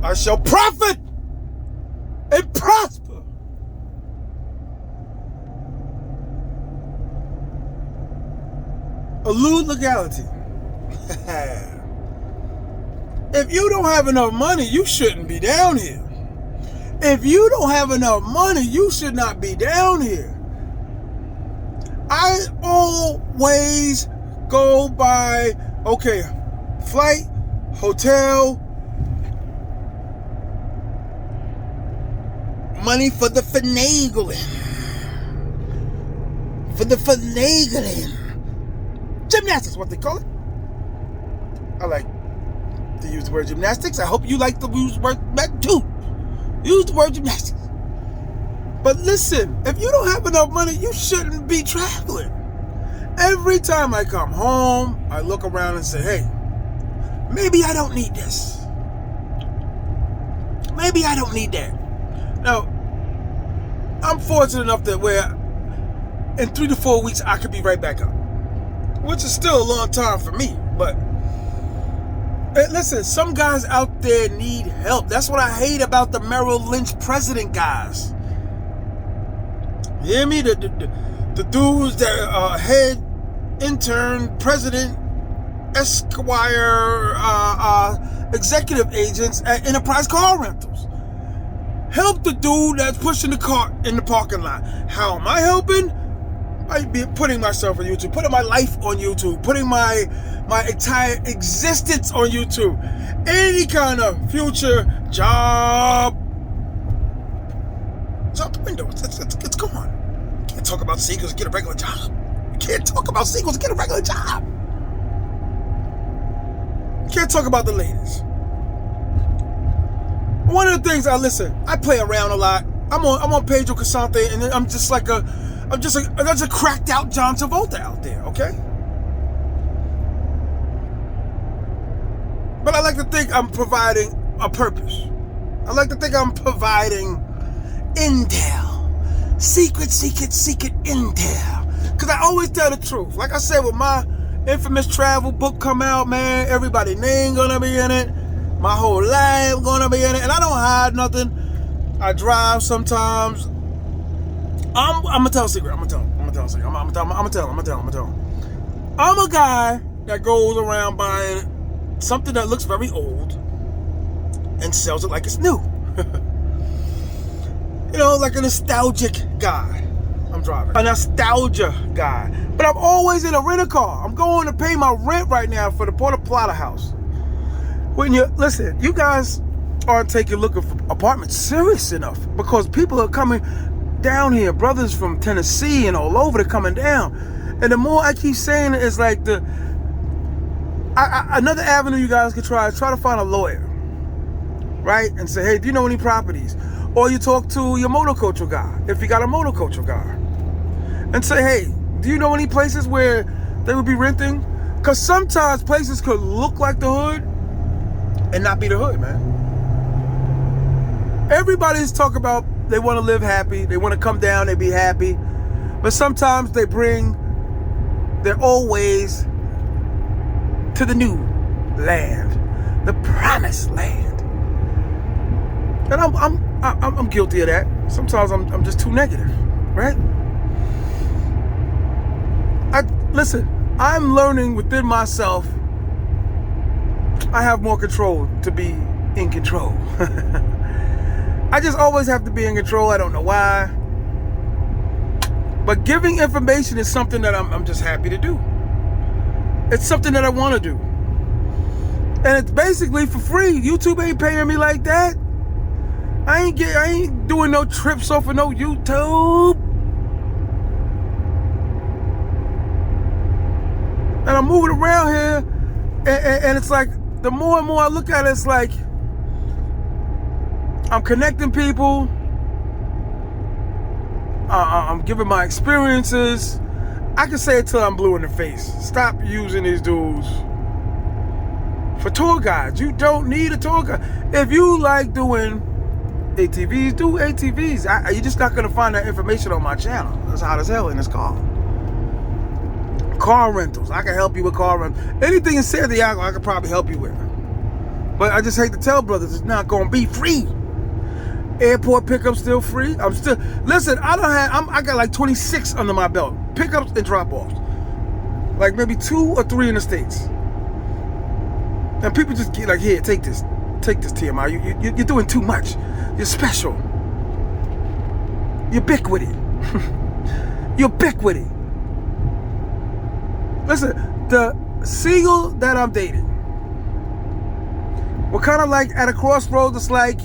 I shall profit and prosper. Elude legality. If you don't have enough money, you shouldn't be down here. If you don't have enough money, you should not be down here. I always go by, okay, flight, hotel, money for the finagling. For the finagling. Gymnastics, what they call it. I like to use the word gymnastics. I hope you like to use the word that too. Use the word gymnastics. But listen, if you don't have enough money, you shouldn't be traveling. Every time I come home, I look around and say, hey, maybe I don't need this. Maybe I don't need that. Now, I'm fortunate enough that where in 3 to 4 weeks, I could be right back up. Which is still a long time for me, but listen, some guys out there need help. That's what I hate about the Merrill Lynch president guys. You hear me? The dudes that are head, intern, president, esquire, executive agents at Enterprise Car Rentals. Help the dude that's pushing the cart in the parking lot. How am I helping? I be putting myself on YouTube, putting my life on YouTube, putting my entire existence on YouTube. Any kind of future job. It's out the window. It's gone. You can't talk about sequels and get a regular job. You can't talk about sequels and get a regular job. You can't talk about the latest. One of the things I play around a lot. I'm on Pedro Casante, and I'm just a cracked out John Travolta out there, okay? But I like to think I'm providing a purpose. I like to think I'm providing intel. Secret intel. Because I always tell the truth. Like I said, with my infamous travel book come out, man, everybody's name gonna be in it. My whole life gonna be in it. And I don't hide nothing. I drive sometimes. I'm gonna tell a secret. I'm gonna tell. I'm a guy that goes around buying something that looks very old and sells it like it's new. You know, like a nostalgic guy. I'm driving. A nostalgia guy. But I'm always in a rental car. I'm going to pay my rent right now for the Porta Plata house. Listen, you guys aren't looking for apartments serious enough, because people are coming down here, brothers from Tennessee and all over, they're coming down. And the more I keep saying it, it's like another avenue you guys could try to find a lawyer, right? And say, hey, do you know any properties? Or you talk to your motoculture guy, if you got a motoculture guy, and say, hey, do you know any places where they would be renting? Because sometimes places could look like the hood and not be the hood, man. Everybody's talking about they want to live happy, they want to come down, they be happy, but sometimes they bring their old ways to the new land, the promised land. And I'm guilty of that. Sometimes I'm just too negative, right? Listen, I'm learning within myself. I have more control to be in control. I just always have to be in control. I don't know why. But giving information is something that I'm just happy to do. It's something that I want to do. And it's basically for free. YouTube ain't paying me like that. I ain't doing no trips off of no YouTube. And I'm moving around here, and it's like, the more and more I look at it, it's like I'm connecting people. I'm giving my experiences. I can say it till I'm blue in the face. Stop using these dudes for tour guides. You don't need a tour guide. If you like doing ATVs, do ATVs. You're just not going to find that information on my channel. That's hot as hell in this car. Car rentals. I can help you with car rentals. Anything in San Diego, I could probably help you with. But I just hate to tell brothers, it's not gonna be free. Airport pickups still free. Listen, I got like 26 under my belt. Pickups and drop-offs. Like maybe 2 or 3 in the States. And people just get like, here, take this T.M.I. You're doing too much. You're special. You're big with it. You're big with it. Listen, the seagull that I'm dating, we're kind of like at a crossroads. It's like,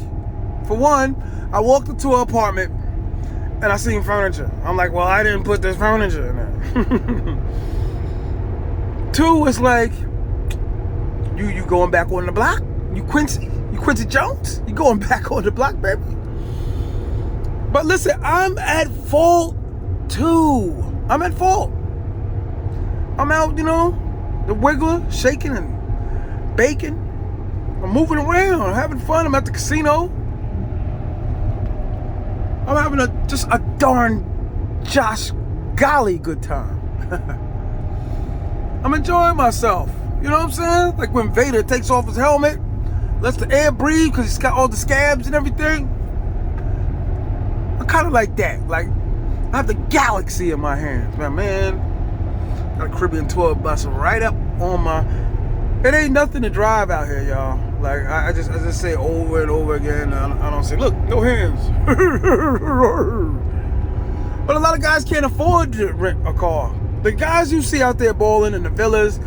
for one, I walked into an apartment and I seen furniture. I'm like, well, I didn't put this furniture in there. 2, it's like, you going back on the block? You Quincy Jones? You going back on the block, baby? But listen, I'm at fault too. I'm at fault. I'm out, the wiggler, shaking and baking. I'm moving around, having fun. I'm at the casino. I'm having just a darn Josh golly good time. I'm enjoying myself. You know what I'm saying? Like when Vader takes off his helmet, lets the air breathe because he's got all the scabs and everything. I'm kind of like that. Like, I have the galaxy in my hands. Man, got a Caribbean tour bus right up on my... It ain't nothing to drive out here, y'all. Like, I just say over and over again. I don't say, look, no hands. But a lot of guys can't afford to rent a car. The guys you see out there balling in the villas,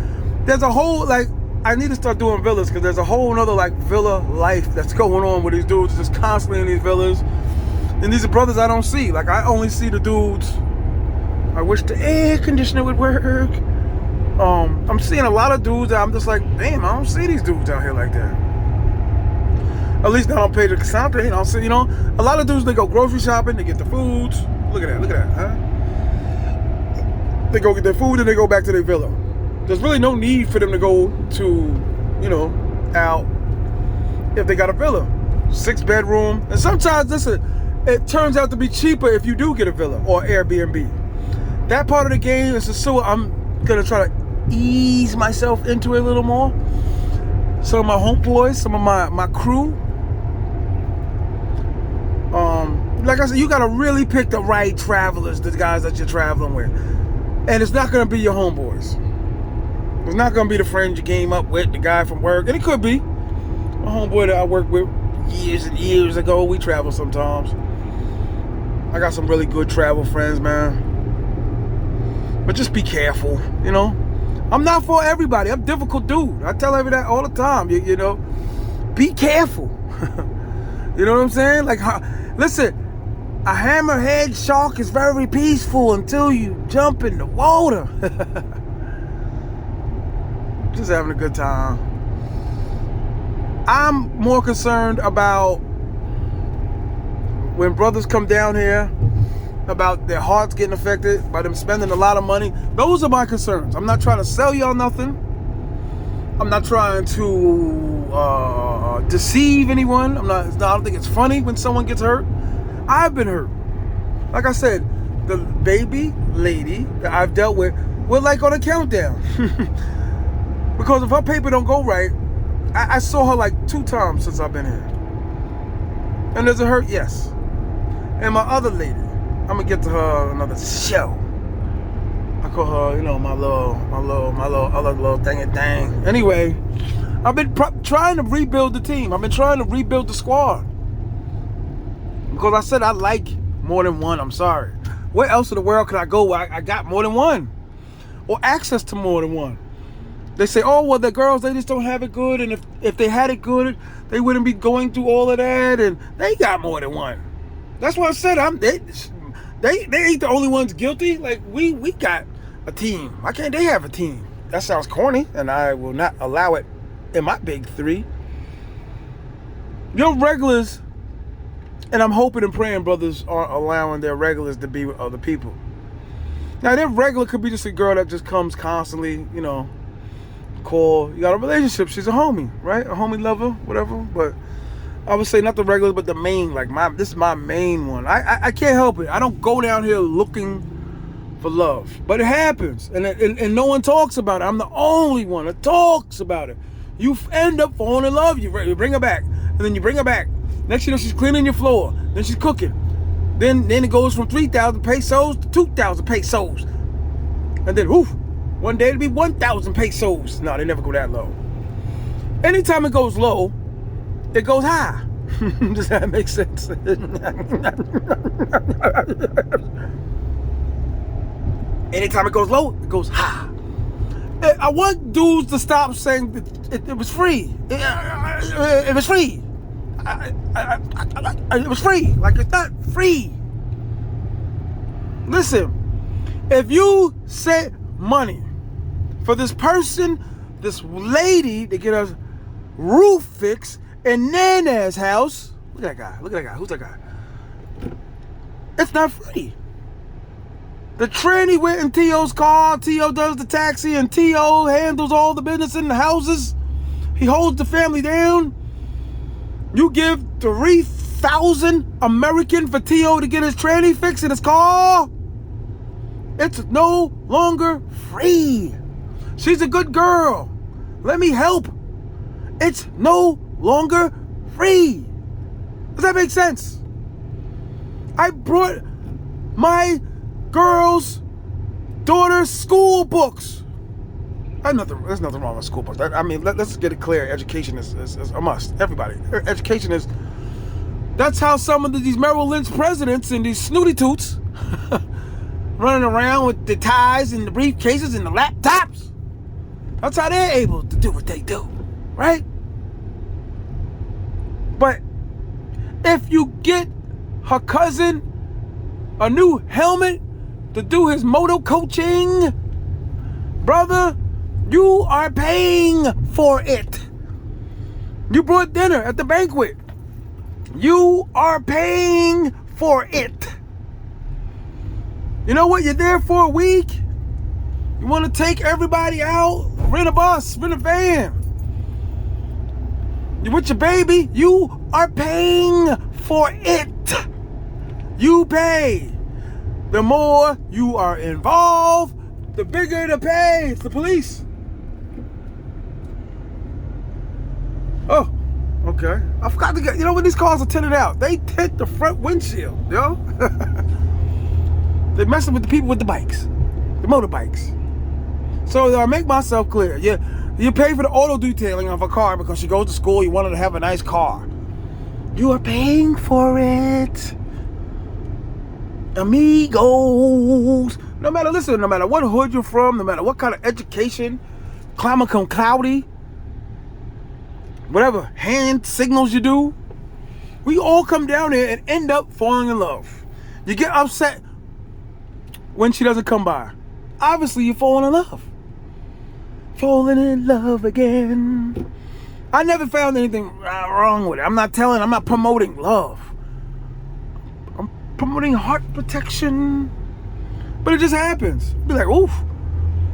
there's a whole, like, I need to start doing villas because there's a whole nother, like, villa life that's going on with these dudes just constantly in these villas. And these are brothers I don't see. Like, I only see the dudes. I wish the air conditioner would work. I'm seeing a lot of dudes that I'm just like, damn, I don't see these dudes out here like that. At least not on Pedro Casante. I don't see, a lot of dudes, they go grocery shopping, they get the foods. Look at that, huh? They go get their food and they go back to their villa. There's really no need for them to go to, out if they got a villa. 6-bedroom. And sometimes, listen, it turns out to be cheaper if you do get a villa or Airbnb. That part of the game is SOSUA. I'm going to try to ease myself into it a little more. Some of my homeboys, some of my crew. Like I said, you got to really pick the right travelers, the guys that you're traveling with. And it's not going to be your homeboys. It's not going to be the friend you came up with, the guy from work. And it could be. A homeboy that I worked with years and years ago. We travel sometimes. I got some really good travel friends, man. But just be careful, I'm not for everybody. I'm a difficult dude. I tell everybody that all the time, Be careful. You know what I'm saying? Like, listen, a hammerhead shark is very peaceful until you jump in the water. Just having a good time. I'm more concerned about when brothers come down here, about their hearts getting affected, by them spending a lot of money. Those are my concerns. I'm not trying to sell y'all nothing. I'm not trying to deceive anyone. I don't think it's funny when someone gets hurt. I've been hurt. Like I said, the baby lady that I've dealt with, we're like on a countdown. Because if her paper don't go right, I saw her like 2 times since I've been here. And does it hurt? Yes. And my other lady, I'm gonna get to her another show. I call her, my little other little thing. Anyway, I've been trying to rebuild the team. I've been trying to rebuild the squad. Because I said I like more than one. I'm sorry. Where else in the world could I go where I got more than one? Or access to more than one? They say, oh, well, the girls, they just don't have it good. And if they had it good, they wouldn't be going through all of that. And they got more than one. That's what I said. They ain't the only ones guilty. Like, we got a team. Why can't they have a team? That sounds corny, and I will not allow it in my big 3. Your regulars, and I'm hoping and praying brothers aren't allowing their regulars to be with other people. Now, their regular could be just a girl that just comes constantly, call. You got a relationship. She's a homie, right? A homie lover, whatever. But I would say not the regular, but the main. Like, this is my main one. I can't help it. I don't go down here looking for love, but it happens, and no one talks about it. I'm the only one that talks about it. you end up falling in love. You bring her back, and then you bring her back. Next you know, she's cleaning your floor. Then she's cooking. Then it goes from 3,000 pesos to 2,000 pesos. And then, one day it'll be 1,000 pesos. No, they never go that low. Anytime it goes low, it goes high. Does that make sense? Anytime it goes low, it goes high. I want dudes to stop saying it was free. It was free. It was free. Like, it's not free. Listen, if you say money for this person, this lady, to get a roof fixed in Nana's house, look at that guy. Look at that guy. Who's that guy? It's not free. The tranny went in T.O.'s car. T.O. does the taxi, and T.O. handles all the business in the houses. He holds the family down. You give 3,000 American for T.O. to get his tranny fixed in his car. It's no longer free. She's a good girl. Let me help. It's no longer free. Does that make sense? I brought my girl's daughter's school books. There's nothing wrong with school books. Let's get it clear. Education is a must. Everybody. Education is... That's how some of these Merrill Lynch presidents and these snooty toots running around with the ties and the briefcases and the laptops. That's how they're able to do what they do. Right? But if you get her cousin a new helmet to do his moto coaching, brother, you are paying for it. You brought dinner at the banquet. You are paying for it. You know what? You're there for a week. You want to take everybody out, rent a bus, rent a van. You with your baby, you are paying for it. You pay. The more you are involved, the bigger the pay. It's the police. Oh, okay. I forgot to get, you know when these cars are tinted out, they tint the front windshield, yo. They're messing with the people with the bikes, the motorbikes. So I make myself clear. You pay for the auto detailing of a car because she goes to school, you want her to have a nice car. You are paying for it. Amigos. No matter what hood you're from, no matter what kind of education, climate come cloudy, whatever hand signals you do, we all come down here and end up falling in love. You get upset when she doesn't come by. Obviously, you're falling in love. Falling in love again. I never found anything wrong with it. I'm not promoting love. I'm promoting heart protection. But it just happens. Be like, oof.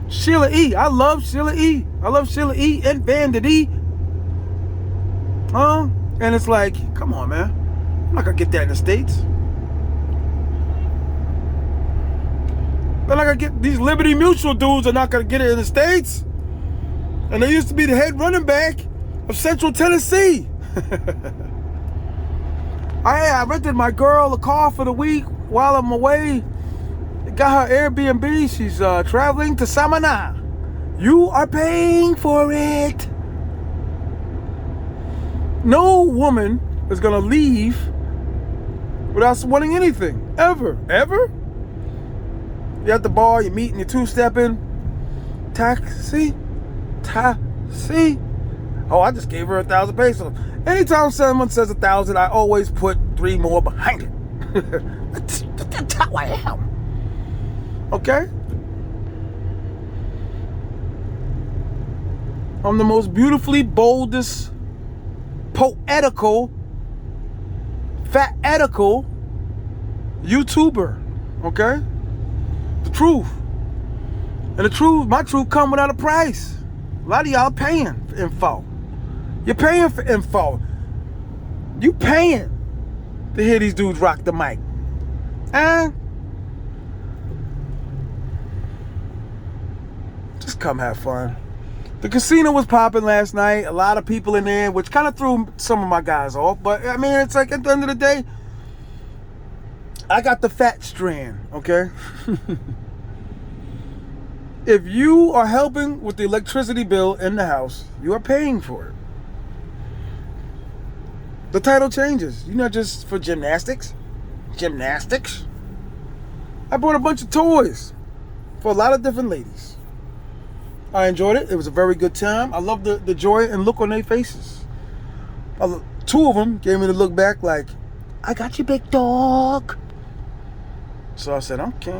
Sheila E. I love Sheila E. I love Sheila E. and Vanda D. And it's like, come on, man. I'm not gonna get that in the States. They're not gonna get, these Liberty Mutual dudes are not gonna get it in the States. And they used to be the head running back of Central Tennessee. I rented my girl a car for the week while I'm away. Got her Airbnb. She's traveling to Samana. You are paying for it. No woman is gonna leave without wanting anything. Ever. You're at the bar, you're meeting, you're two-stepping. Taxi. Oh, I just gave her 1,000 pesos. Anytime someone says 1,000, I always put 3 more behind it. That's how I am. Okay? I'm the most beautifully boldest, poetical, fat-etical YouTuber. Okay? The truth. And the truth, my truth come without a price. A lot of y'all paying for info. You're paying for info. You paying to hear these dudes rock the mic. Just come have fun. The casino was popping last night. A lot of people in there, which kind of threw some of my guys off. But, I mean, it's like at the end of the day, I got the fat strand, okay? If you are helping with the electricity bill in the house, you are paying for it. The title changes. You're not just for gymnastics. Gymnastics. I bought a bunch of toys for a lot of different ladies. I enjoyed it. It was a very good time. I love the joy and look on their faces. Two of them gave me the look back like, I got you, big dog. So I said, okay.